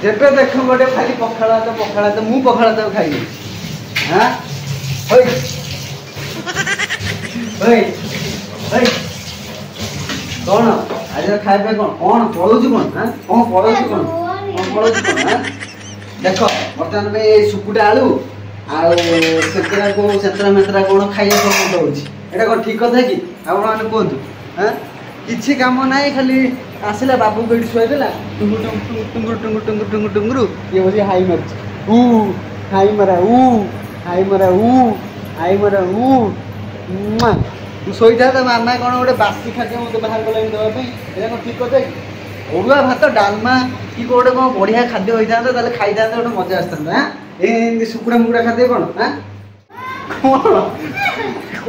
जेबे देख गोटे खाली पखाड़ा तो मु पखाड़ा तो खाई हाँ होई होई होई कौन आज खाଇବା कौन पड़ोची कौन हाँ कौन पड़ोची कौन हाँ देख बर्तमान में सुकुटा आलू आतरा को सेतरा मेतरा कौन खाइया सब दौड़ी एटा कौन ठीक कथा कि आप कहतु हाँ किसी काम ना खाली आसला बाबू को शुआईदेला टुंगुर टुंगुर टुंगुर टुंगुर टुंगुर टुंगुर टुंगुर ये बस हाई मार हाई मरा हाई मरा हाई मरा तू शोई था मामा कौन गोटे बासी खाद्य मत बाहर गला देवाई कौन ठीक कथा कि अरुआ भात डालमा कि गोटे कौन बढ़िया खाद्य होता है खाई था गोटे मजा आसता हाँ ये सुकुड़ा मुकुड़ा खाद्य कौन हाँ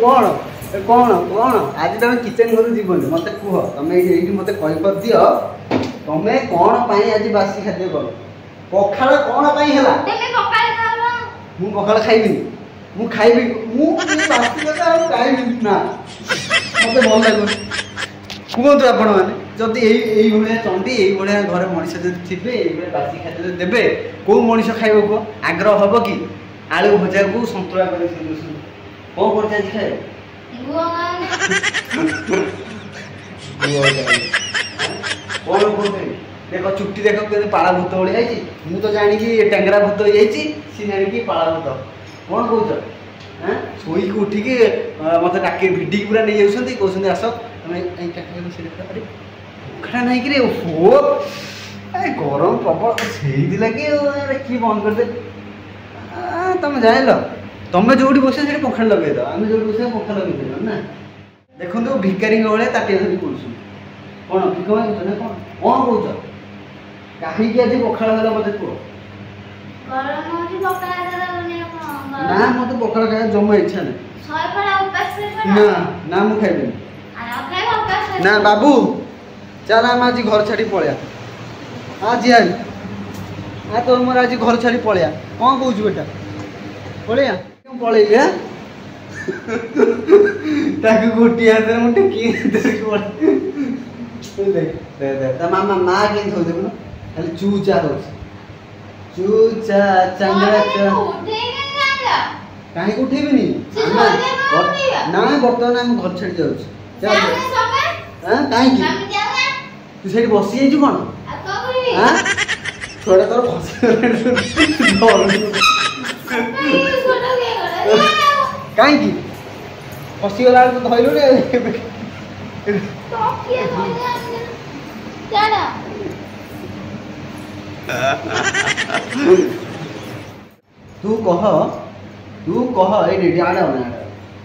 कौन कौन कौन आज तुम किचन घर जीवन मत कह तुम ये मत दियो तुम कौन आज बासी खाद्य कर पखाड़ कौन है मु पखाड़ खाइबी मु खाइबी मु बासी खाइबी ना मत भल लगे कहतु आपण मैंने जदि ये चंडी ये घर मनीष जब थे ये बासी खाद्य देवे कौ मनीष खाइब कह आग्रह हम कि आलू भजा को सतुला कर कौन कर खाए देख चुट्टी देख पाला भूत भाई मुझे तो जाणी टेंगरा भूत हो सी जाणी पाला भूत कौन कौच हाँ शोक उठिक मत डाके भिडी पूरा नहीं जाऊँगी कहते आस पखाड़ा नहीं कि हो गरम प्रबल से लगे कि बंद करदे तुम जान तुम जो बस से पखाड़ लगे आम जो बस पखाड़ लगे ना देखो भिकारी भाई ताटिया धरी पड़ू कौन भिक मांगुच ना कौन कौन कौच कहीं आज पखाड़ है मत कह ना मत पखाड़ खाया जमा इच्छा ना ना मु खाइबे ना बाबू चल आम आज घर छाड़ी पलिया आज आ तो मोर आज घर छाड़ी पलिया कौन कौच बेटा पलिया पलैली ताकू गोटी हाथ में टेकी मामा माँ के देखुन खाली चूचा हो चूचा चंद्रा कहीं उठेबी ना बर्तमान आम घर छाड़ी जाऊँ कहीं तू से बसी जा कौन थोड़ा तोर कहीं फसीगला तो धरलु तू कह ये आड़ा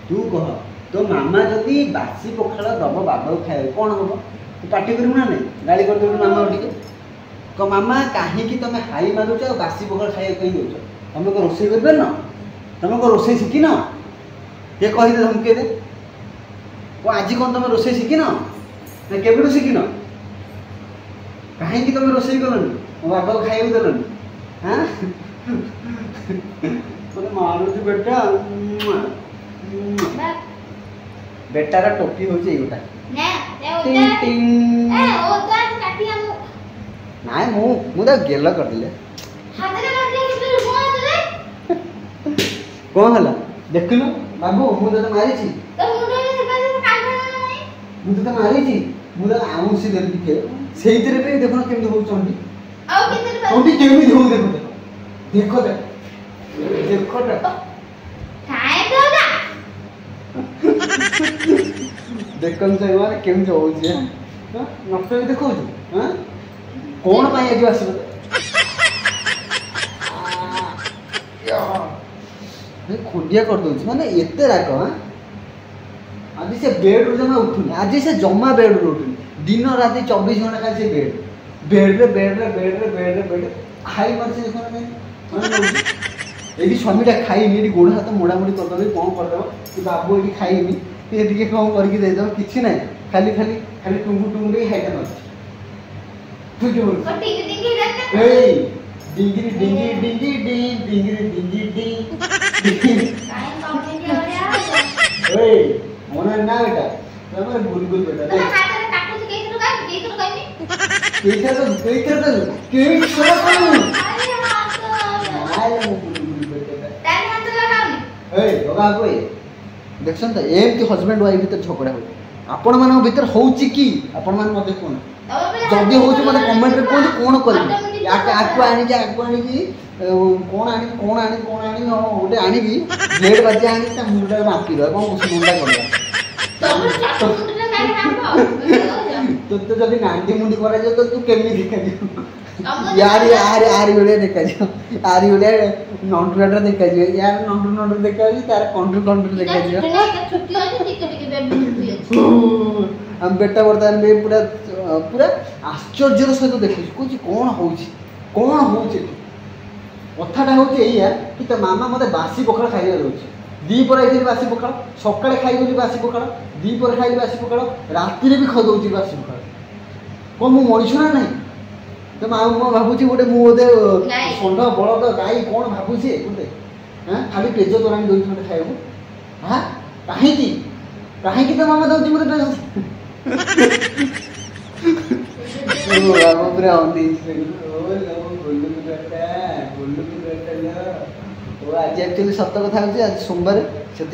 तू कह तो मामा जदि बासी पखाड़ दब बाबा खाए कौन हम तू पार्टी करू ना नहीं गाड़ी कर देबू मामा टिके क मामा कहीं तुम हाई मारुच बासी पखाड़ खाई कहीं दौच तुम को रोसे कर न तुम को रोसे शिखिन ये कहीदे धमके दे आज कौन तुम रोसे शिखिन ना केबू शिखिन कहीं तुम रोसे कलनि मो बाबा को खाइबू देलनि हाँ मत मारुच बेटा बेटार टोपी हूँ गोटा ना मुझे गेल करदे कौन है देखल बाबू मुझे मारी मुझे मारी मुझे आउसी देखे से देखो केमी हो चंडी चंडी केमी हो देखो देखो देखो देखन से मारे केम जो होची हां नक्शा भी देखो हां कौन पाई आज आसबो ये खोडिया कर दो माने एते राख हां आज से बेड रो जमा उठुनी आज से जमा बेड रो उठुनी दिन रात 24 घंटा का से बेड हाई मार से देखो नहीं एडी स्वामीटा खाइनी एडी गोड़ हाथ मोड़ा मोड़ी कर दबे कौन कर दबो कि बाबू एडी खाइनी ये दिखे कौन करके दे दो किछि नहीं खाली खाली खाली टुंगु टुंगु रे हाइटा न तू जो बोल ए डिंगी डिंगी डिंगी डिंगी डिंगी डिंगी काय कॉमेडी हो रहा ए मोना ना बेटा तमरे बुलबुल बेटा हाथ रे काटू से केइथरो काटनी केइथरा तो केइ छोरा कोन अरे हां आले मु गुलु बेटा ताने हाथ लगाउनी ए लगा कोई देखछन त एमती हस्बैंड वाइफ भीतर झगड़ा हो आपण मान भीतर होउची की आपण मान मते कोन जदी होउची मते कमेंट रे कोन करबी आकु आनी की कोन आनी ओटे आनी की ब्लेड बाजी आनी ता मुंडा मापी दो कोन कुछ मुंडा कर तो जदी नांडी मुंडी करा जो तो तू केमी दिखा दियो यार यार बेले देखा जो आरी बेले नॉन्ट्रेटर देखा जो यार नॉन्ट्र देखा जो तार कंट्रोल देखा जो छुट्टी होती टिके बेबी छुट्टी हम बेटा वर्तमान में पूरा आश्चर्यर सहित देखु कुछ कौन होउची कथाटा होउची एया कि तो मामा मते बासी पखाड़ खाइया दउची दी पर आइली बासी पखाड़ सकाळे खाइ गेली बासी पखाड़ दी पर खाइ बासी पखाड़ राति रे भी खा दउची बासी पखाड़ को मु मनिष ना नहीं तो माऊ मो भाबुची गोटे मु ओदे षंढ बळद गाई कोन भाबुची गोटे हां खाली पेज तोरानी दोई खंड खाइबो हां काहे की तो मामा दउची मते ओ बाबा पूरा ऑन आज एक्चुअली सत कथा होची आज सोमवार से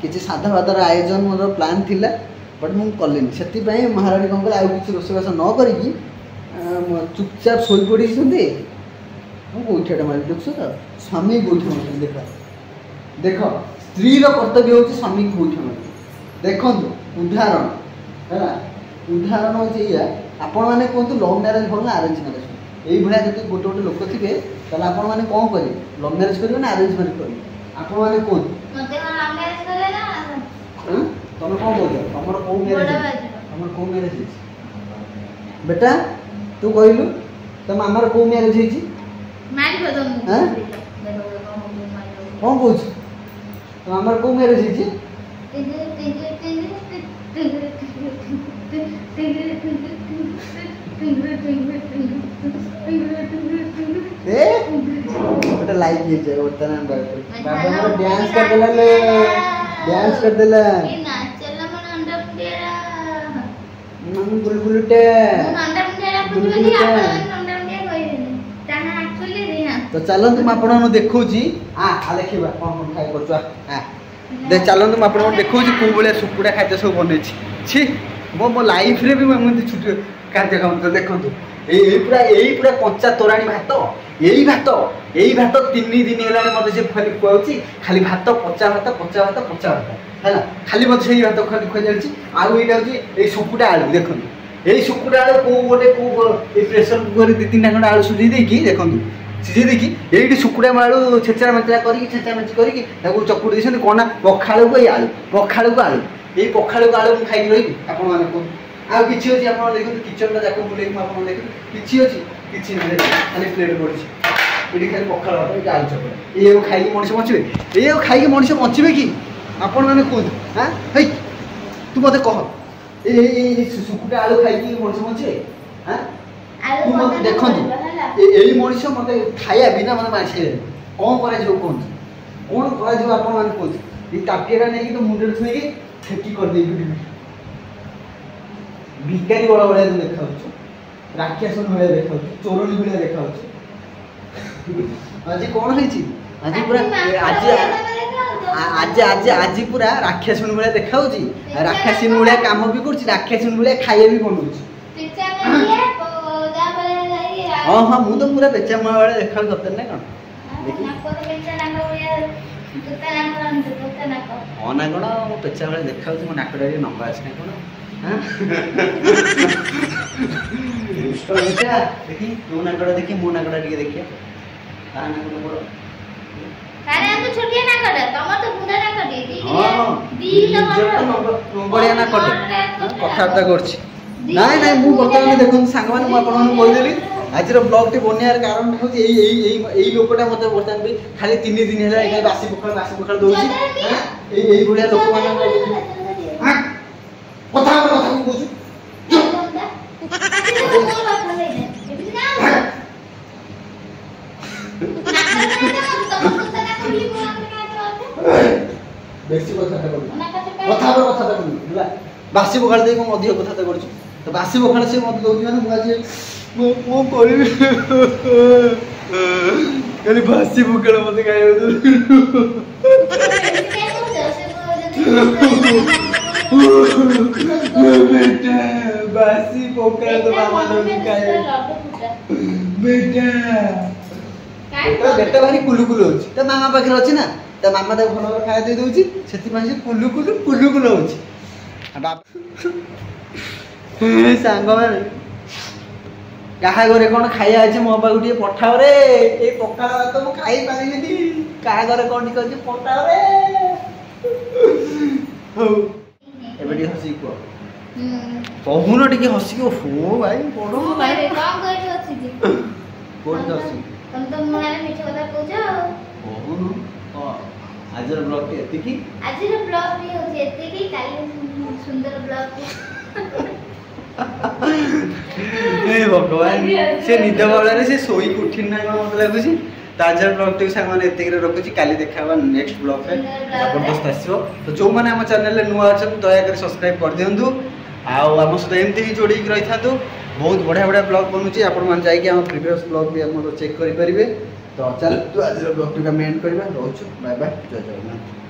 किसी साधा भातर आयोजन मोर प्लान थिला बट मु कलिनी से महारानी कौन कले किसी रोषेबास न करी चुपचाप शोई पड़ी गोईठाटा मार देखु तो स्वामी गोईठा मार देख देख स्त्री कर्तव्य हूँ स्वामी गोईठा मार देखु उदाहरण है उदाहरण हूँ या आपण मैंने कहतु लव मैरेज भल ना अरेंज मैरेज यही भाया जो गोटे गोटे लोक थे ताले आपण मैंने कौन करेंगे लव मैरेज करेंगे ना अरेंज मैरेज करेंगे आपण मैंने कहतु तुम कौन बोल तुम कौ मैरेज तुम कौ मैरेज बेटा तू कहलु तो मामार कौ मैरेज है कौन कौच तो मामार कौ मैरेज है बेटा लाइक ये जाए वर्तमान बाबा बाबा डांस कर देला ये नाचला मन अंडा मुंडेरा मन बुलबुलटे अंडा मुंडेरा बुलबुली आपण अंडा मुंडेरा होई ताहा एक्चुअली रे हां तो चलन तुम आपण देखौ छी आ देखिबा कोन खाइ करछु आ दे चलन तुम आपण देखौ छी को बळे सुकुडा खाद्य सब बनै छी मो लाइफ रे भी मैं छुट्टी खाद्य खाऊँ तो देखो यही पूरा कंचा तोराणी भात यही भात 3 दिन है मत से खुआऊँ खाली भात पचा भात है खाली मत से भात खाली खुआ जाए आउ यहाँ हूँ सुकुटा आलू देखो यही सुकुटा आलू कौ गोटे कौ प्रेसर कुकर 2-3 खंड आलू सुझे देखी देखो सीझे देखी ये सुकुड़ा आलू छेचरा मेचरा करके चकुड़ी देखते कौन ना पखाड़ को आलू ये पखाड़ को आलू खाई रही आपण मैंने कहूँ आउ किसी अच्छी आप देखो किचन जाक बुले किसी अच्छी किसी ना खाली प्लेट पड़ी ये खाली पखाड़ भात आलू चकड़ा ये खाई मनीष बचे ये खाई मनीष बचे कि आपण मैंने कहते हाँ है तू मत कह ये सुकुटा आलू खाई मनीष बचे हाँ तू मत देखो यही मनीष मत खाया बिना मत माछे कौन करा कौन करा आप कहते ये तापियाटा नहीं तो मुंडे छुई ठेकी कर दे भिकारी बड़ा बड़ा देखा राक्षस भाया देखा चोरणी भाया देखा आज कौन है आज पूरा आज आज आज पूरा राक्षस भाया देखा राक्षसी भाया काम भी कर राक्षसी भाया खाया भी बनाऊँ हाँ हाँ मुझे तो पूरा पेचा भाया देखा सतर ना कौन ना कौन मो पेचा भाया देखा मो नाकटा नंबर आस ना कौन देखी तू नाकड़ा देखी मो नाकड़ा टिके देखिया ता नाकड़ा बड़ अरे हम तो छोटिया नाकड़ा तम तो बुंदा नाकड़ी दी बढ़िया नाकड़ी कथार्ता करछि नाइ नाइ मु बर्तमान देखन सांग माने मु आपन कहि देली आज रो ब्लॉग टे बनियार कारण हो एई लोकटा मते बर्तमान भी खाली 3 दिन हेला एका बासी पखाड़ दोछि एई बुढिया लोक माने कथा कहूँ बेसी कथा बासी पखाड़ दे अधिक कथा कर ତ ବାସି ପଖାଳ ସେ ମୋତେ ଦଉଛି ମାନେ ମୁଁ ଆଜି ମୁଁ କରିବି ଖାଲି ବାସି ପଖାଳ ମୋତେ ଖାଇବାକୁ ଦଉଛି। बेटा बासी पोकरा तो मामा दौड़ी खाए बेटा बेटा बेटा भारी कुलु कुलु होची त मामा पाखरे अछि ना त मामा त भलो खाए दे दोची सेति माने कुलु कुलु होची आ बाप सांग माने काहा घरे कोन खाइया अछि मो पाखु टिके पठाओ रे ए पखाळ भात मु खाई पारिनी काहा घरे कोन टिके अछि पठाओ रे हो एबे टिके हसी को कहून टिके हसी को हो भाई पडो भाई कौन कहि अछि जी कोन हसी तुम तो मुना मिछ कथा कहू कहून आजर ब्लॉग टी एति की आजर ब्लॉग टी होची एति की काली सुंदर ब्लॉग ए भगवान से निद बळारे से सोई उठिन ना मते लागुची ताजर ब्लॉग टी सांग माने एति करे रखुची काली देखाबा नेक्स्ट ब्लॉग रे जबरदस्त आसीबो तो जो माने हम चैनल रे नुआ अछन दया कर सब्सक्राइब कर दियंतु आउ हम सहित एमती ही जोड़ी रही था बहुत बढ़िया बढ़िया ब्लॉग बनूची आपण मान जाई कि हम प्रीवियस ब्लॉग भी हम चेक करि परिबे तो चल तू आज ब्लॉग टी का मेंट करबा रहउछु बाय बाय जय जगन्नाथ।